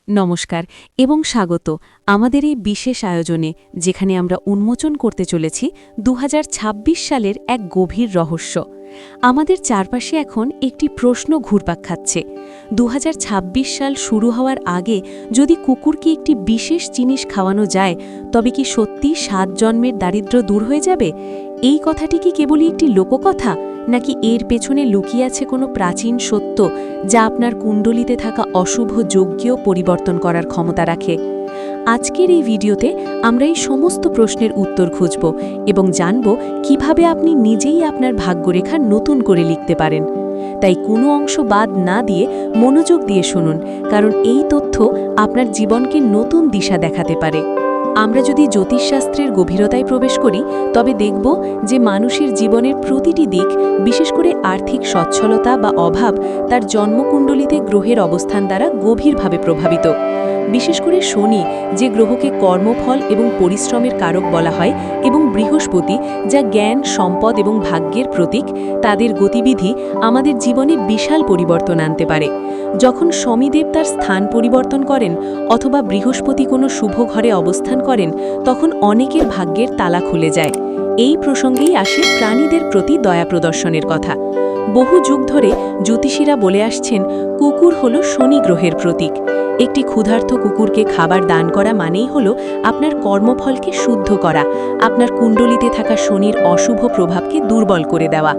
নমস্কার এবং স্বাগত আমাদের এই বিশেষ আয়োজনে, যেখানে আমরা উন্মোচন করতে চলেছি ২০২৬ সালের এক গভীর রহস্য। আমাদের চারপাশে এখন একটি প্রশ্ন ঘুরপাক খাচ্ছে। ২০২৬ সাল শুরু হওয়ার আগে যদি কুকুরকে একটি বিশেষ জিনিস খাওয়ানো যায়, তবে কি সত্যি ৭ জন্মের দারিদ্র্য দূর হয়ে যাবে? এই কথাটি কি কেবলই একটি লোককথা, নাকি এর পেছনে লুকিয়ে আছে কোনো প্রাচীন সত্য যা আপনার কুণ্ডলিতে থাকা অশুভ যোগকেও পরিবর্তন করার ক্ষমতা রাখে? আজকের এই ভিডিওতে আমরা এই সমস্ত প্রশ্নের উত্তর খুঁজব এবং জানব কিভাবে আপনি নিজেই আপনার ভাগ্যরেখা নতুন করে লিখতে পারেন। তাই কোনো অংশ বাদ না দিয়ে মনোযোগ দিয়ে শুনুন, কারণ এই তথ্য আপনার জীবনকে নতুন দিশা দেখাতে পারে। আমরা যদি জ্যোতিষশাস্ত্রের গভীরতায় প্রবেশ করি, তবে দেখব যে মানুষের জীবনের প্রতিটি দিক, বিশেষ করে আর্থিক সচ্ছলতা বা অভাব, তার জন্মকুণ্ডলিতে গ্রহের অবস্থান দ্বারা গভীরভাবে প্রভাবিত। বিশেষ করে শনি, যে গ্রহকে কর্মফল এবং পরিশ্রমের কারক বলা হয়, এবং বৃহস্পতি, যা জ্ঞান, সম্পদ এবং ভাগ্যের প্রতীক, তাদের গতিবিধি আমাদের জীবনে বিশাল পরিবর্তন আনতে পারে। যখন শনিদেব তার স্থান পরিবর্তন করেন অথবা বৃহস্পতি কোনো শুভ ঘরে অবস্থান করেন, তখন অনেকের ভাগ্যের তালা খুলে যায়। এই প্রসঙ্গেই আসে প্রাণীদের প্রতি দয়া প্রদর্শনের কথা। বহু যুগ ধরে জ্যোতিষীরা বলে আসছেন, কুকুর হল শনি গ্রহের প্রতীক। একটি ক্ষুধার্ত কুকুরকে খাবার দান করা মানেই হল আপনার কর্মফলকে শুদ্ধ করা, আপনার কুণ্ডলিতে থাকা শনির অশুভ প্রভাবকে দুর্বল করে দেওয়া।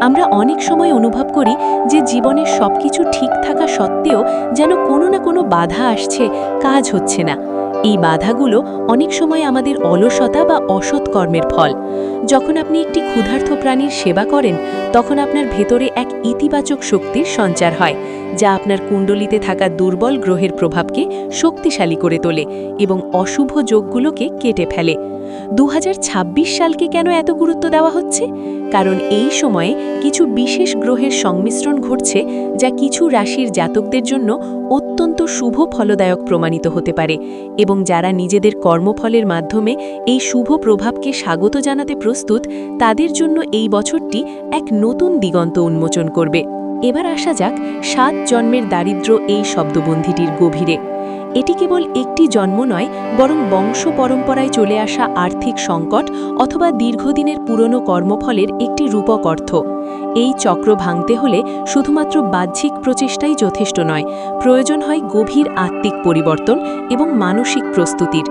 আমরা অনেক সময় অনুভব করি যে জীবনের সবকিছু ঠিক থাকা সত্ত্বেও যেন কোনো না কোনো বাধা আসছে, কাজ হচ্ছে না। এই বাধাগুলো অনেক সময় আমাদের অলসতা বা অসৎ কর্মের ফল। যখন আপনি একটি ক্ষুধার্ত প্রাণীর সেবা করেন, তখন আপনার ভেতরে এক ইতিবাচক শক্তির সঞ্চার হয়, যা আপনার কুণ্ডলিতে থাকা দুর্বল গ্রহের প্রভাবকে শক্তিশালী করে তোলে এবং অশুভ যোগগুলোকে কেটে ফেলে। ২০২৬ সালকে কেন এত গুরুত্ব দেওয়া হচ্ছে? কারণ এই সময়ে কিছু বিশেষ গ্রহের সংমিশ্রণ ঘটছে, যা কিছু রাশির জাতকদের জন্য অত্যন্ত শুভ ফলদায়ক প্রমাণিত হতে পারে, এবং যারা নিজেদের কর্মফলের মাধ্যমে এই শুভ প্রভাবকে স্বাগত জানাতে প্রস্তুত, তাদের জন্য এই বছরটি এক নতুন দিগন্ত উন্মোচন করবে। এবার আসা যাক ৭ জন্মের দারিদ্র্য এই শব্দবন্ধিটির গভীরে। এটি কেবল একটি জন্ম নয়, বরং বংশ পরম্পরায় চলে আসা আর্থিক সংকট অথবা দীর্ঘদিনের পুরনো কর্মফলের একটি রূপক অর্থ। এই চক্র ভাঙতে হলে শুধুমাত্র বাহ্যিক প্রচেষ্টাই যথেষ্ট নয়, প্রয়োজন হয় গভীর আত্মিক পরিবর্তন এবং মানসিক প্রস্তুতির।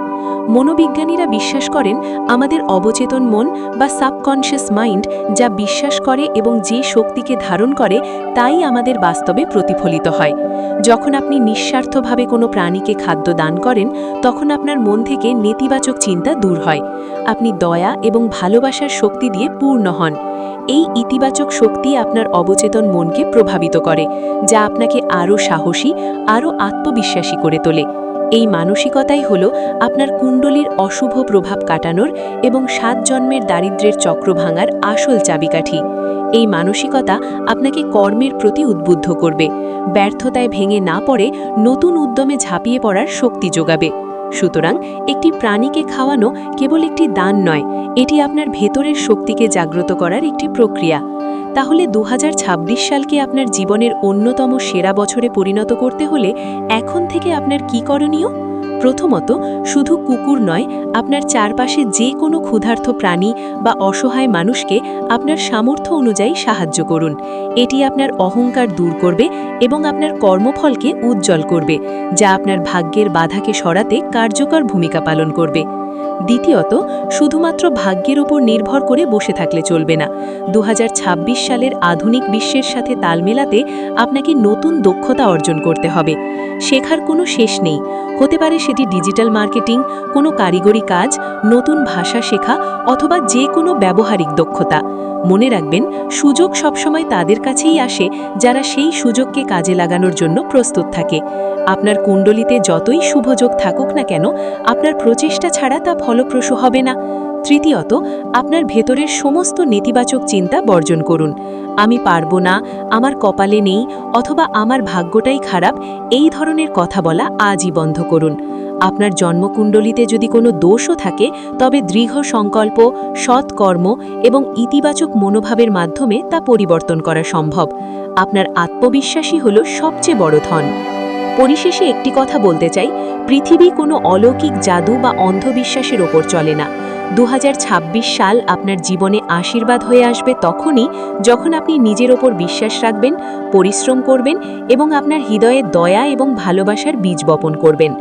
মনোবিজ্ঞানীরা বিশ্বাস করেন, আমাদের অবচেতন মন বা সাবকনশিয়াস মাইন্ড যা বিশ্বাস করে এবং যে শক্তিকে ধারণ করে, তাই আমাদের বাস্তবে প্রতিফলিত হয়। যখন আপনি নিঃস্বার্থভাবে কোনো প্রাণীকে খাদ্য দান করেন, তখন আপনার মন থেকে নেতিবাচক চিন্তা দূর হয়। আপনি দয়া এবং ভালোবাসার শক্তি দিয়ে পূর্ণ হন। এই ইতিবাচক শক্তি আপনার অবচেতন মনকে প্রভাবিত করে, যা আপনাকে আরও সাহসী, আরও আত্মবিশ্বাসী করে তোলে। এই মানসিকতাই হল আপনার কুণ্ডলীর অশুভ প্রভাব কাটানোর এবং ৭ জন্মের দারিদ্র্যের চক্র ভাঙার আসল চাবিকাঠি। এই মানসিকতা আপনাকে কর্মের প্রতি উদ্বুদ্ধ করবে, ব্যর্থতায় ভেঙে না পড়ে নতুন উদ্যমে ঝাঁপিয়ে পড়ার শক্তি যোগাবে। সুতরাং একটি প্রাণীকে খাওয়ানো কেবল একটি দান নয়, এটি আপনার ভেতরের শক্তিকে জাগ্রত করার একটি প্রক্রিয়া। তাহলে ২০২৬ সালকে আপনার জীবনের অন্যতম সেরা বছরে পরিণত করতে হলে এখন থেকে আপনার কি করণীয়? প্রথমত, শুধু কুকুর নয়, আপনার চারপাশে যে কোনো ক্ষুধার্ত প্রাণী বা অসহায় মানুষকে আপনার সামর্থ্য অনুযায়ী সাহায্য করুন। এটি আপনার অহংকার দূর করবে এবং আপনার কর্মফলকে উজ্জ্বল করবে, যা আপনার ভাগ্যের বাধাকে সরাতে কার্যকর ভূমিকা পালন করবে। দ্বিতীয়ত, শুধুমাত্র ভাগ্যের ওপর নির্ভর করে বসে থাকলে চলবে না। ২০২৬ সালের আধুনিক বিশ্বের সাথে তাল মেলাতে আপনাকে নতুন দক্ষতা অর্জন করতে হবে। শেখার কোনো শেষ নেই, হতে পারে সেটি ডিজিটাল মার্কেটিং, কোনো কারিগরি কাজ, নতুন ভাষা শেখা অথবা যে কোনো ব্যবহারিক দক্ষতা। মনে রাখবেন, সুযোগ সবসময় তাদের কাছেই আসে যারা সেই সুযোগকে কাজে লাগানোর জন্য প্রস্তুত থাকে। আপনার কুণ্ডলিতে যতই শুভযোগ থাকুক না কেন, আপনার প্রচেষ্টা ছাড়া তা ফলপ্রসূ হবে না। তৃতীয়ত, আপনার ভেতরের সমস্ত নেতিবাচক চিন্তা বর্জন করুন। আমি পারবো না, আমার কপালে নেই, অথবা আমার ভাগ্যটাই খারাপ, এই ধরনের কথা বলা আজই বন্ধ করুন। আপনার জন্মকুণ্ডলিতে যদি কোনো দোষও থাকে, তবে দৃঢ় সংকল্প, সৎকর্ম এবং ইতিবাচক মনোভাবের মাধ্যমে তা পরিবর্তন করা সম্ভব। আপনার আত্মবিশ্বাসই হল সবচেয়ে বড় ধন। পরিশেষে একটি কথা বলতে চাই, পৃথিবী কোনো অলৌকিক জাদু বা অন্ধবিশ্বাসের ওপর চলে না। 2026 সাল আপনার জীবনে আশীর্বাদ হয়ে আসবে তখনই যখন আপনি নিজের ওপর বিশ্বাস রাখবেন, পরিশ্রম করবেন এবং আপনার হৃদয়ে দয়া এবং ভালোবাসার বীজ বপন করবেন।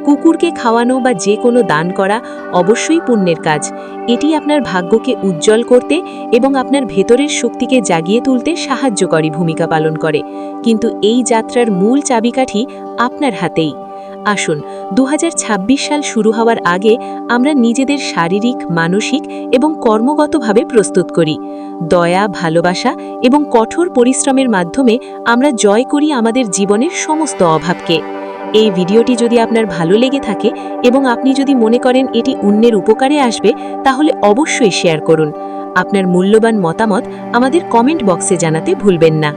কুকুরকে খাওয়ানো বা যে কোনো দান করা অবশ্যই পুণ্যের কাজ। এটি আপনার ভাগ্যকে উজ্জ্বল করতে এবং আপনার ভেতরের শক্তিকে জাগিয়ে তুলতে সাহায্যকারী ভূমিকা পালন করে, কিন্তু এই যাত্রার মূল চাবিকাঠি আপনার হাতেই। আসুন 2026 সাল শুরু হওয়ার আগে আমরা নিজেদের শারীরিক, মানসিক এবং কর্মগতভাবে প্রস্তুত করি। দয়া, ভালোবাসা এবং কঠোর পরিশ্রমের মাধ্যমে আমরা জয় করি আমাদের জীবনের সমস্ত অভাবকে। এই ভিডিওটি যদি আপনার ভালো লেগে থাকে এবং আপনি যদি মনে করেন এটি অন্যের উপকারে আসবে, তাহলে অবশ্যই শেয়ার করুন। আপনার মূল্যবান মতামত আমাদের কমেন্ট বক্সে জানাতে ভুলবেন না।